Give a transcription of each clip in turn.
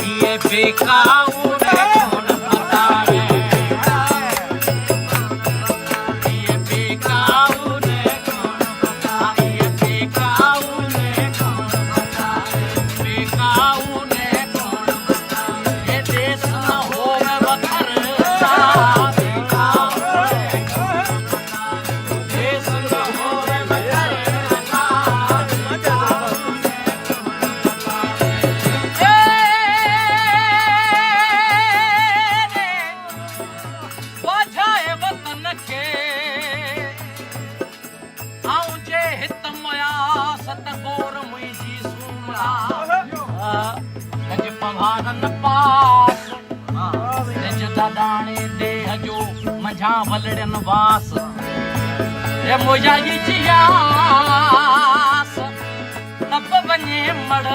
ये बेकाऊ रे कौन बतावे ये बेकाऊ रे कौन बतावे ये बेकाऊ रे कौन बतावे बेकाऊ रे कौन बतावे ये देश न होवे वखरता बेकाऊ रे कौन बतावे देश न होवे वखरता वजाए वतन के आऊं जे हित मया सतगोर मुंहिंजी सूमरा गज पवारन पास निज दादाणे देह जो मंझा वलड़न वास ए मुंहिंजा जी जियास तब वञे मड़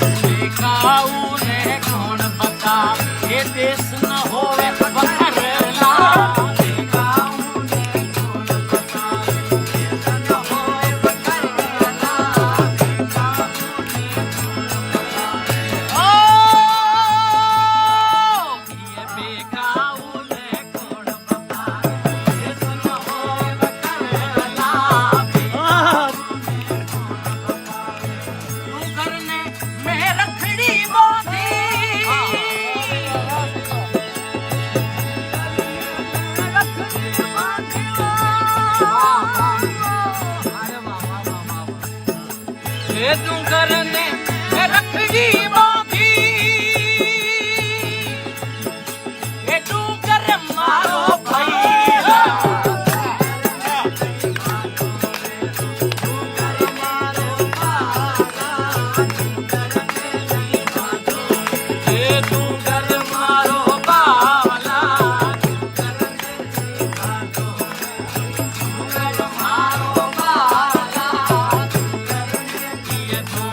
बेकाऊ रे कौन बता ये देश न होवे वखरला बेकाऊ रे कौन बता ये देश न होवे वखरला बेकाऊ रे कौन बता ओ ये बेकाऊ रे कौन बता ये देश न होवे वखरला बेकाऊ रे कौन बता तू करने में रखड़ी बांधी ये तू करने में रखड़ी बांधी ये तू कर मारो भैया ये तू कर मारो बावला तू कर मारो बावला ये तू